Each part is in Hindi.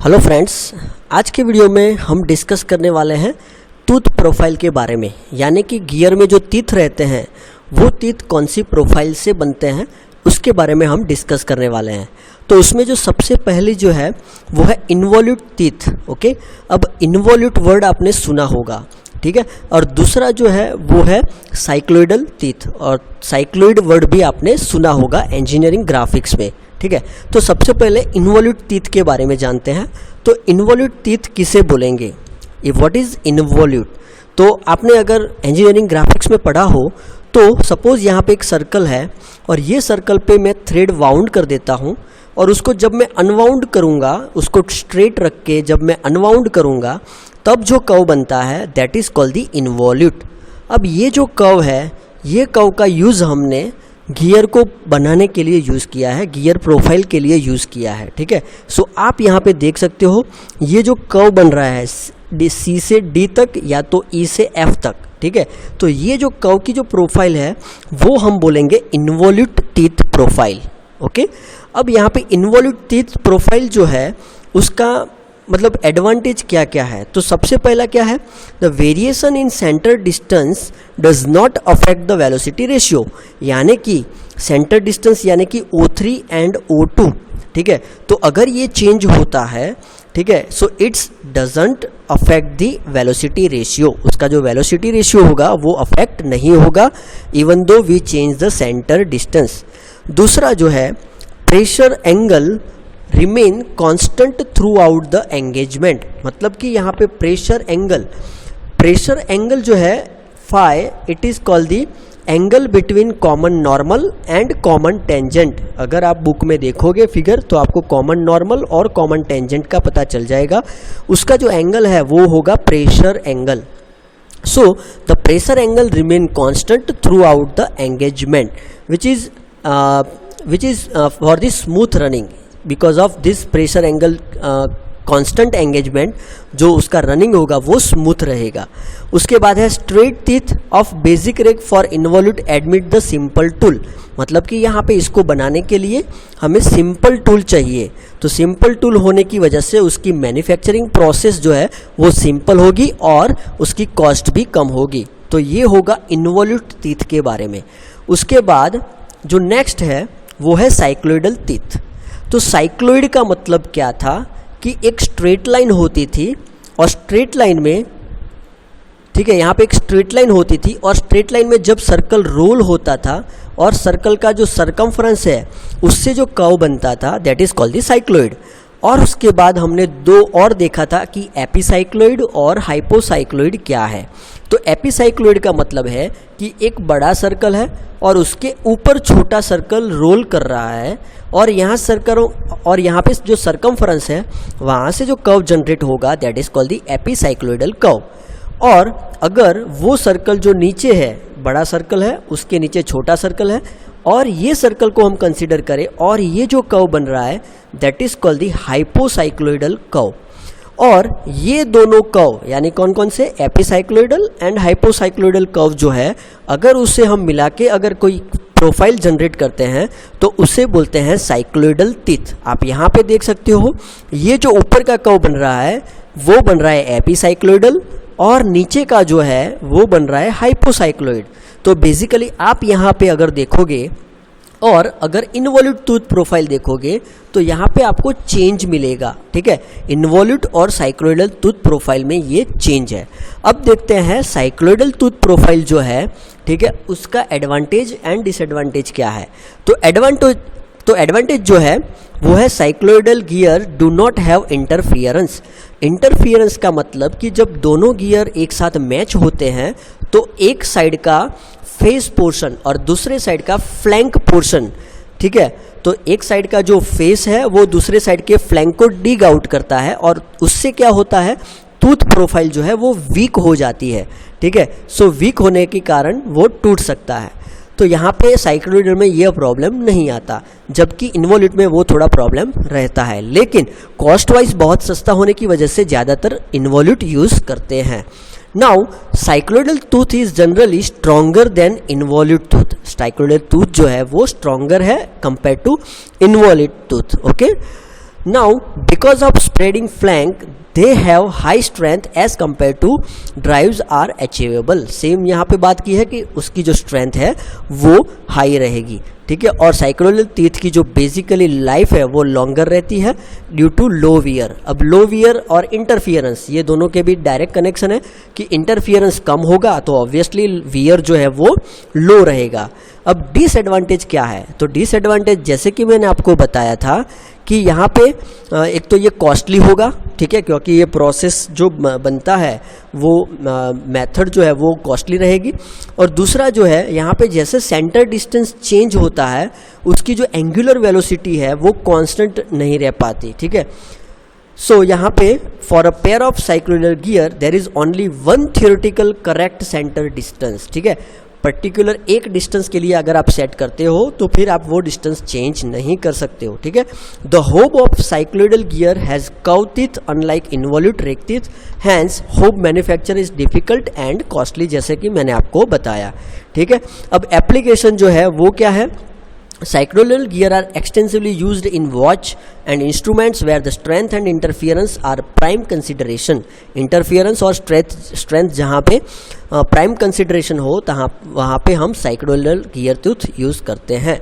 हेलो फ्रेंड्स, आज के वीडियो में हम डिस्कस करने वाले हैं टूथ प्रोफाइल के बारे में। यानी कि गियर में जो टीथ रहते हैं वो टीथ कौन सी प्रोफाइल से बनते हैं उसके बारे में हम डिस्कस करने वाले हैं। तो उसमें जो सबसे पहली जो है वो है इन्वॉल्यूट टीथ। ओके, अब इन्वॉल्यूट वर्ड आपने सुना होगा, ठीक है। और दूसरा जो है वो है साइक्लोइडल टीथ, और साइक्लोइड वर्ड भी आपने सुना होगा इंजीनियरिंग ग्राफिक्स में, ठीक है। तो सबसे पहले इन्वॉल्यूट टीथ के बारे में जानते हैं। तो इन्वॉल्यूट टीथ किसे बोलेंगे, व्हाट इज इन्वॉल्यूट? तो आपने अगर इंजीनियरिंग ग्राफिक्स में पढ़ा हो तो सपोज यहाँ पे एक सर्कल है और ये सर्कल पे मैं थ्रेड वाउंड कर देता हूँ, और उसको जब मैं अनवाउंड करूँगा, उसको स्ट्रेट रख के जब मैं अनवाउंड करूँगा तब जो कर्व बनता है that is called the involute. अब ये जो कर्व है, ये कर्व का यूज़ हमने गियर को बनाने के लिए यूज़ किया है, गियर प्रोफाइल के लिए यूज़ किया है, ठीक है। सो आप यहाँ पे देख सकते हो ये जो कर्व बन रहा है सी से डी तक या तो ई से एफ तक, ठीक है। तो ये जो कर्व की जो प्रोफाइल है वो हम बोलेंगे इन्वॉल्यूट टीथ प्रोफाइल। ओके, अब यहाँ पे इन्वॉल्यूट टीथ प्रोफाइल जो है उसका मतलब एडवांटेज क्या क्या है। तो सबसे पहला क्या है, the variation in centre distance does not affect the velocity ratio. यानी कि सेंटर डिस्टेंस यानी कि O3 एंड O2, ठीक है। तो अगर ये चेंज होता है, ठीक है, so it's doesn't affect the velocity ratio. उसका जो वेलोसिटी रेशियो होगा वो अफेक्ट नहीं होगा even though we change the centre distance. दूसरा जो है pressure angle remain constant throughout the engagement. मतलब कि यहाँ पे प्रेशर एंगल जो है phi, it is called the angle between common normal and common tangent. अगर आप बुक में देखोगे फिगर तो आपको कॉमन नॉर्मल और कॉमन टेंजेंट का पता चल जाएगा। उसका जो एंगल है वो होगा pressure angle. So the pressure angle remain constant throughout the engagement which is for the smooth running. Because of this pressure angle constant engagement, जो उसका रनिंग होगा वो स्मूथ रहेगा। उसके बाद है straight teeth of basic rack for involute admit the simple tool. मतलब कि यहाँ पे इसको बनाने के लिए हमें सिंपल टूल चाहिए। तो सिंपल टूल होने की वजह से उसकी मैन्युफैक्चरिंग प्रोसेस जो है वो सिंपल होगी और उसकी कॉस्ट भी कम होगी। तो ये होगा इन्वॉल्यूट टीथ के बारे में। उसके बाद जो नेक्स्ट है वो है साइक्लोइडल टीथ। तो साइक्लोइड का मतलब क्या था कि एक स्ट्रेट लाइन होती थी और स्ट्रेट लाइन में, ठीक है, यहाँ पे एक स्ट्रेट लाइन होती थी और स्ट्रेट लाइन में जब सर्कल रोल होता था और सर्कल का जो सरकमफ्रेंस है उससे जो कर्व बनता था that is called the cycloid. और उसके बाद हमने दो और देखा था कि एपिसाइक्लोइड और हाइपोसाइक्लोइड क्या है। तो एपिसाइक्लोइड का मतलब है कि एक बड़ा सर्कल है और उसके ऊपर छोटा सर्कल रोल कर रहा है, और यहाँ पे जो सरकमफ्रेंस है वहाँ से जो कर्व जनरेट होगा that is called the epicycloidal curve. और अगर वो सर्कल जो नीचे है, बड़ा सर्कल है, उसके नीचे छोटा सर्कल है, और ये सर्कल को हम कंसीडर करें और ये जो कर्व बन रहा है that is called the hypocycloidal curve. और ये दोनों कर्व यानी कौन कौन से, एपिसाइक्लोइडल एंड हाइपोसाइक्लोइडल कर्व जो है, अगर उसे हम मिला के अगर कोई प्रोफाइल जनरेट करते हैं तो उसे बोलते हैं साइक्लोइडल टीथ। आप यहाँ पे देख सकते हो ये जो ऊपर का कर्व बन रहा है वो बन रहा है एपिसाइक्लोइडल और नीचे का जो है वो बन रहा है हाइपोसाइक्लोइड। तो बेसिकली आप यहाँ पे अगर देखोगे और अगर इन्वॉल्यूट टूथ प्रोफाइल देखोगे तो यहाँ पे आपको चेंज मिलेगा, ठीक है। इन्वॉल्यूट और साइक्लोइडल टूथ प्रोफाइल में ये चेंज है। अब देखते हैं साइक्लोइडल टूथ प्रोफाइल जो है, ठीक है, उसका एडवांटेज एंड डिसएडवांटेज क्या है। तो एडवांटेज जो है वो है cycloidal gear do not have interference. Interference का मतलब कि जब दोनों गियर एक साथ मैच होते हैं तो एक साइड का फेस पोर्शन और दूसरे साइड का फ्लैंक पोर्शन, ठीक है, तो एक साइड का जो फेस है वो दूसरे साइड के फ्लैंक को डिग आउट करता है और उससे क्या होता है, टूथ प्रोफाइल जो है वो वीक हो जाती है, ठीक है। सो वीक होने के कारण वो टूट सकता है। तो यहाँ पे साइक्लोइड में यह प्रॉब्लम नहीं आता, जबकि इन्वॉल्यूट में वो थोड़ा प्रॉब्लम रहता है। लेकिन कॉस्ट वाइज बहुत सस्ता होने की वजह से ज़्यादातर इन्वॉल्यूट यूज़ करते हैं। Now cycloidal tooth is generally stronger than involute tooth. Cycloidal tooth जो है वो स्ट्रॉन्गर है compare to involute tooth. Okay, now because of spreading flank they have high strength as compare to drives are achievable. Same यहाँ पे बात की है कि उसकी जो स्ट्रेंथ है वो हाई रहेगी, ठीक है। और साइक्लोइडल टीथ की जो बेसिकली लाइफ है वो लॉन्गर रहती है ड्यू टू लो वियर। अब लो वियर और इंटरफियरेंस ये दोनों के बीच डायरेक्ट कनेक्शन है कि इंटरफियरेंस कम होगा तो ऑब्वियसली वियर जो है वो लो रहेगा। अब डिसएडवांटेज क्या है? तो डिसएडवांटेज जैसे कि मैंने आपको बताया था कि यहाँ पे एक तो ये कॉस्टली होगा, ठीक है, क्योंकि ये प्रोसेस जो बनता है वो मेथड जो है वो कॉस्टली रहेगी। और दूसरा जो है यहाँ पे जैसे सेंटर डिस्टेंस चेंज होता है उसकी जो एंगुलर वेलोसिटी है वो कांस्टेंट नहीं रह पाती, ठीक है। सो यहाँ पे for a pair of cycloidal gear there is only one theoretical correct centre distance, ठीक है। पर्टिकुलर एक डिस्टेंस के लिए अगर आप सेट करते हो तो फिर आप वो डिस्टेंस चेंज नहीं कर सकते हो, ठीक है। The hob of cycloidal gear has curve teeth unlike involute rack teeth, hence hob manufacture is difficult and costly, जैसे कि मैंने आपको बताया, ठीक है। अब एप्लीकेशन जो है वो क्या है? Cycloidal gear are extensively used in watch and instruments where the strength and interference are prime consideration. Interference और strength जहाँ पे prime consideration हो वहाँ पे हम cycloidal gear tooth यूज़ करते हैं।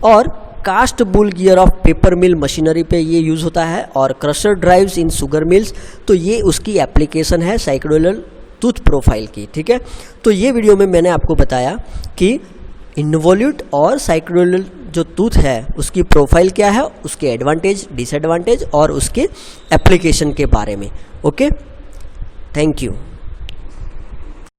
और cast bull gear of paper mill machinery पे ये यूज़ होता है और crusher drives in sugar mills, तो ये उसकी एप्लीकेशन है साइक्लोइडल टूथ प्रोफाइल की, ठीक है। तो ये वीडियो में मैंने आपको बताया कि इन्वॉल्यूट और साइक्लोइडल जो टूथ है उसकी प्रोफाइल क्या है, उसके एडवांटेज, डिसएडवांटेज और उसके एप्लीकेशन के बारे में। Okay, thank you.